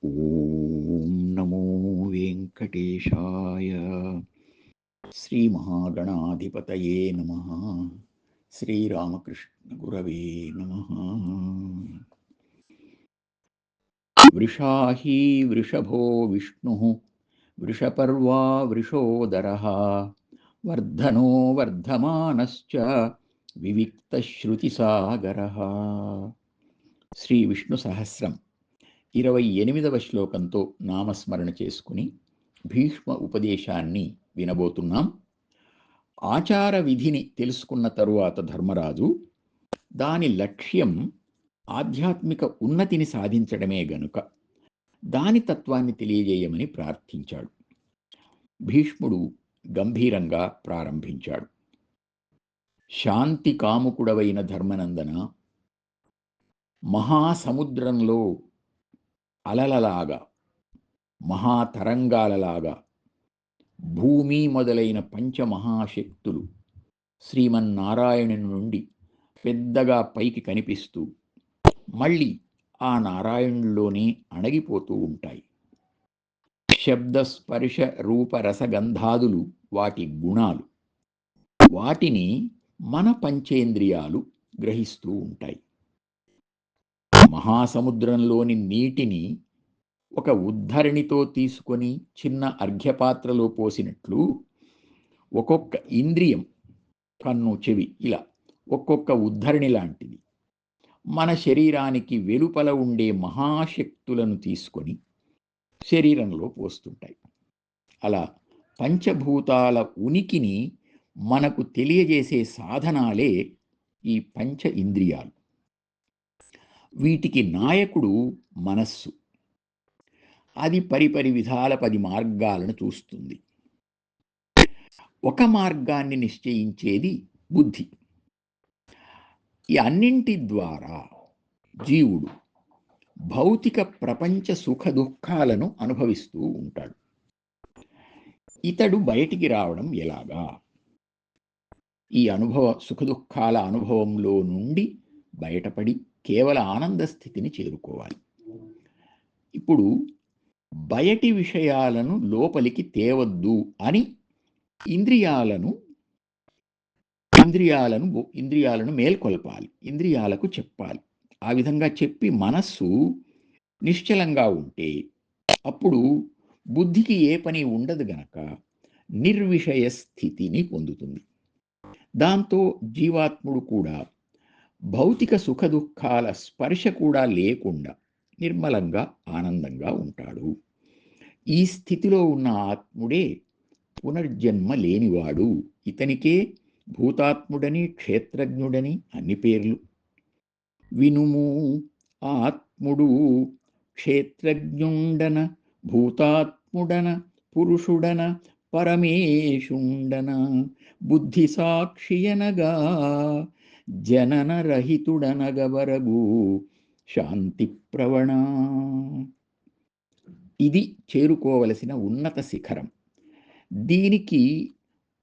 ఓం నమో వెంకటేశాయ. శ్రీమహాగణాధిపతయే నమః. శ్రీరామకృష్ణ గురవే నమః. వృషాహీ వృషభో విష్ణుః వృషపర్వా వృషోదరః వర్ధనో వర్ధమానశ్చ వివిక్తశ్రుతిసాగరః. శ్రీ విష్ణు సహస్రం 28వ శ్లోకంతో నామస్మరణ చేసుకుని భీష్మ ఉపదేశాన్ని వినబోతున్నాం. ఆచార విధిని తెలుసుకున్న తరువాత ధర్మరాజు దాని లక్ష్యం ఆధ్యాత్మిక ఉన్నతిని సాధించడమే గనుక దాని తత్వాన్ని తెలియజేయమని ప్రార్థించాడు. భీష్ముడు గంభీరంగా ప్రారంభించాడు. శాంతి కాముకుడవైన ధర్మనందన, మహాసముద్రంలో అలలలాగా, మహాతరంగాలలాగా భూమి మొదలైన పంచమహాశక్తులు శ్రీమన్నారాయణుని నుండి పెద్దగా పైకి కనిపిస్తూ మళ్ళీ ఆ నారాయణుల్లోనే అణగిపోతూ ఉంటాయి. శబ్ద స్పర్శ రూప రసగంధాదులు వాటి గుణాలు. వాటిని మన పంచేంద్రియాలు గ్రహిస్తూ ఉంటాయి. మహాసముద్రంలోని నీటిని ఒక ఉద్ధరణితో తీసుకొని చిన్న అర్ఘ్యపాత్రలో పోసినట్లు ఒక్కొక్క ఇంద్రియం, కన్ను, చెవి, ఇలా ఒక్కొక్క ఉద్ధరణి లాంటిది మన శరీరానికి వెలుపల ఉండే మహాశక్తులను తీసుకొని శరీరంలో పోస్తుంటాయి. అలా పంచభూతాల ఉనికిని మనకు తెలియజేసే సాధనాలే ఈ పంచ ఇంద్రియాలు. వీటికి నాయకుడు మనస్సు. అది పరిపరి విధాల 10 మార్గాలను చూస్తుంది. ఒక మార్గాన్ని నిశ్చయించేది బుద్ధి. ఈ అన్నింటి ద్వారా జీవుడు భౌతిక ప్రపంచ సుఖ దుఃఖాలను అనుభవిస్తూ ఉంటాడు. ఇతడు బయటికి రావడం ఎలాగా? ఈ సుఖ దుఃఖాల అనుభవంలో నుండి బయటపడి కేవల ఆనంద స్థితిని చేరుకోవాలి. ఇప్పుడు బయటి విషయాలను లోపలికి తేవద్దు అని ఇంద్రియాలను మేల్కొల్పాలి, ఇంద్రియాలకు చెప్పాలి. ఆ విధంగా చెప్పి మనస్సు నిశ్చలంగా ఉంటే అప్పుడు బుద్ధికి ఏ పని ఉండదు గనక నిర్విషయ స్థితిని పొందుతుంది. దాంతో జీవాత్ముడు కూడా భౌతిక సుఖ దుఃఖాల స్పర్శ కూడా లేకుండా నిర్మలంగా ఆనందంగా ఉంటాడు. ఈ స్థితిలో ఉన్న ఆత్ముడే పునర్జన్మ లేనివాడు. ఇతనికే భూతాత్ముడని, క్షేత్రజ్ఞుడని అన్ని పేర్లు. వినుము, ఆత్ముడు క్షేత్రజ్ఞుండన, భూతాత్ముడన, పురుషుడన, పరమేశుండన, బుద్ధి సాక్షియనగా జనన రహితుడనగవరగు శాంతి ప్రవణ. ఇది చేరుకోవలసిన ఉన్నత శిఖరం. దీనికి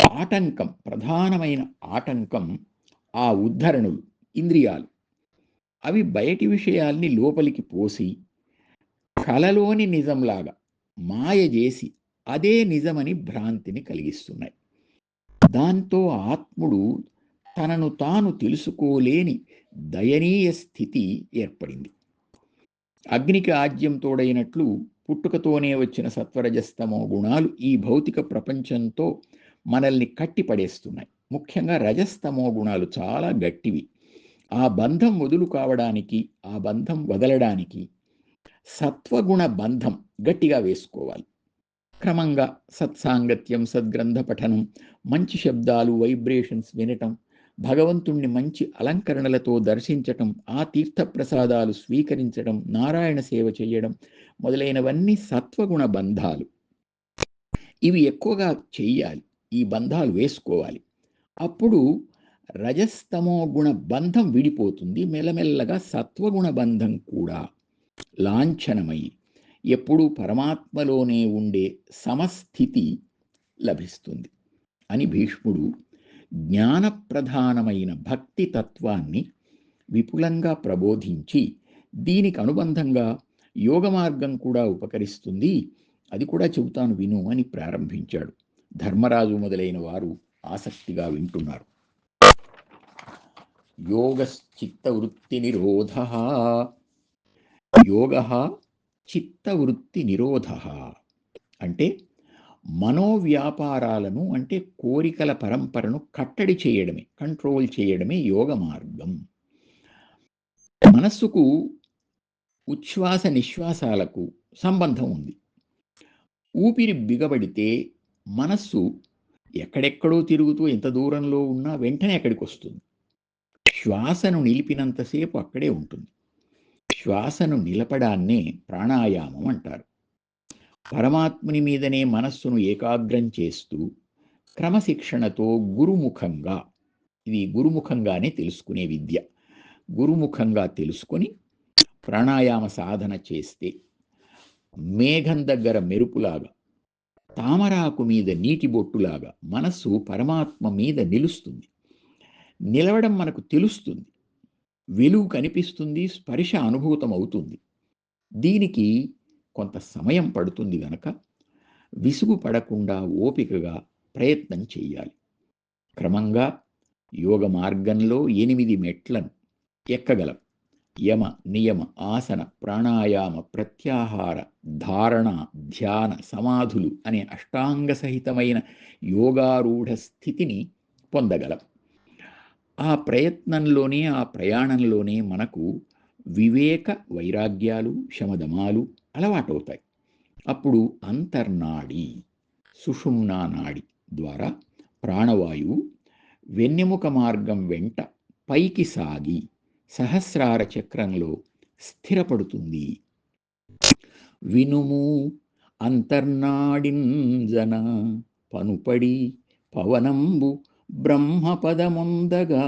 ఆటంకం, ప్రధానమైన ఆటంకం ఆ ఉద్ధరణులు, ఇంద్రియాలు. అవి బయటి విషయాల్ని లోపలికి పోసి కలలోని నిజంలాగా మాయ చేసి అదే నిజమని భ్రాంతిని కలిగిస్తున్నాయి. దాంతో ఆత్ముడు తనను తాను తెలుసుకోలేని దయనీయ స్థితి ఏర్పడింది. అగ్నికి ఆజ్యం తోడైనట్లు పుట్టుకతోనే వచ్చిన సత్వరజస్తమో గుణాలు ఈ భౌతిక ప్రపంచంతో మనల్ని కట్టిపడేస్తున్నాయి. ముఖ్యంగా రజస్తమో గుణాలు చాలా గట్టివి. ఆ బంధం వదులు కావడానికి, ఆ బంధం వదలడానికి సత్వగుణ బంధం గట్టిగా వేసుకోవాలి. క్రమంగా సత్సాంగత్యం, సద్గ్రంథ పఠనం, మంచి శబ్దాలు, వైబ్రేషన్స్ వినటం, భగవంతుణ్ణి మంచి అలంకరణలతో దర్శించటం, ఆ తీర్థప్రసాదాలు స్వీకరించడం, నారాయణ సేవ చేయడం మొదలైనవన్నీ సత్వగుణ బంధాలు. ఇవి ఎక్కువగా చెయ్యాలి, ఈ బంధాలు వేసుకోవాలి. అప్పుడు రజస్తమో గుణ బంధం విడిపోతుంది. మెల్లమెల్లగా సత్వగుణ బంధం కూడా లాంఛనమై ఎప్పుడూ పరమాత్మలోనే ఉండే సమస్థితి లభిస్తుంది అని భీష్ముడు జ్ఞానప్రధానమైన భక్తి తత్వాన్ని విపులంగా ప్రబోధించి దీనికి అనుబంధంగా యోగ మార్గం కూడా ఉపకరిస్తుంది, అది కూడా చెబుతాను విను అని ప్రారంభించాడు. ధర్మరాజు మొదలైన వారు ఆసక్తిగా వింటున్నారు. యోగశ్చిత్తవృత్తి నిరోధ, యోగ చిత్తవృత్తి నిరోధ అంటే మనోవ్యాపారాలను, అంటే కోరికల పరంపరను కట్టడి చేయడమే, కంట్రోల్ చేయడమే యోగ మార్గం. మనస్సుకు ఉచ్ఛ్వాస నిశ్వాసాలకు సంబంధం ఉంది. ఊపిరి బిగబడితే మనస్సు ఎక్కడెక్కడో తిరుగుతూ ఎంత దూరంలో ఉన్నా వెంటనే ఎక్కడికి వస్తుంది. శ్వాసను నిలిపినంతసేపు అక్కడే ఉంటుంది. శ్వాసను నిలపడాన్నే ప్రాణాయామం అంటారు. పరమాత్ముని మీదనే మనస్సును ఏకాగ్రం చేస్తూ క్రమశిక్షణతో గురుముఖంగా, ఇది గురుముఖంగానే తెలుసుకునే విద్య, గురుముఖంగా తెలుసుకొని ప్రాణాయామ సాధన చేస్తే మేఘం దగ్గర మెరుపులాగా, తామరాకు మీద నీటి బొట్టులాగా మనస్సు పరమాత్మ మీద నిలుస్తుంది. నిలవడం మనకు తెలుస్తుంది, వెలుగు కనిపిస్తుంది, స్పర్శ అనుభూతం అవుతుంది. దీనికి కొంత సమయం పడుతుంది గనక విసుగు పడకుండా ఓపికగా ప్రయత్నం చేయాలి. క్రమంగా యోగ మార్గంలో 8 మెట్లను ఎక్కగలం. యమ, నియమ, ఆసన, ప్రాణాయామ, ప్రత్యాహార, ధారణ, ధ్యాన, సమాధులు అనే అష్టాంగ సహితమైన యోగారూఢ స్థితిని పొందగలం. ఆ ప్రయత్నంలోనే, ఆ ప్రయాణంలోనే మనకు వివేక వైరాగ్యాలు, శమదమాలు అలవాటవుతాయి. అప్పుడు అంతర్నాడి, సుషుమ్నా నాడి ద్వారా ప్రాణవాయువు వెన్నెముక మార్గం వెంట పైకి సాగి సహస్రార చక్రంలో స్థిరపడుతుంది. వినుము అంతర్నాడింజన పనుపడి పవనంబు బ్రహ్మపదముందగా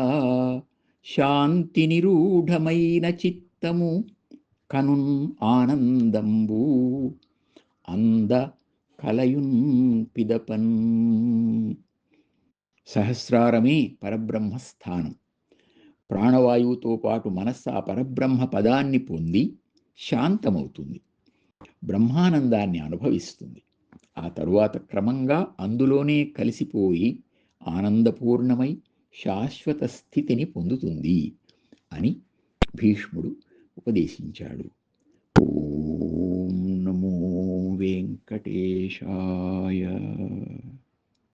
శాంతి నిరూఢమైన చిత్తము కనున్ ఆనందంబు అంద కలయున్ పిదపన్. సహస్రారమే పరబ్రహ్మస్థానం. ప్రాణవాయువుతో పాటు మనస్సు ఆ పరబ్రహ్మ పదాన్ని పొంది శాంతమవుతుంది, బ్రహ్మానందాన్ని అనుభవిస్తుంది. ఆ తరువాత క్రమంగా అందులోనే కలిసిపోయి ఆనందపూర్ణమై శాశ్వత స్థితిని పొందుతుంది అని భీష్ముడు ఉపదేశించాడు. ఓం నమో వెంకటేశాయ.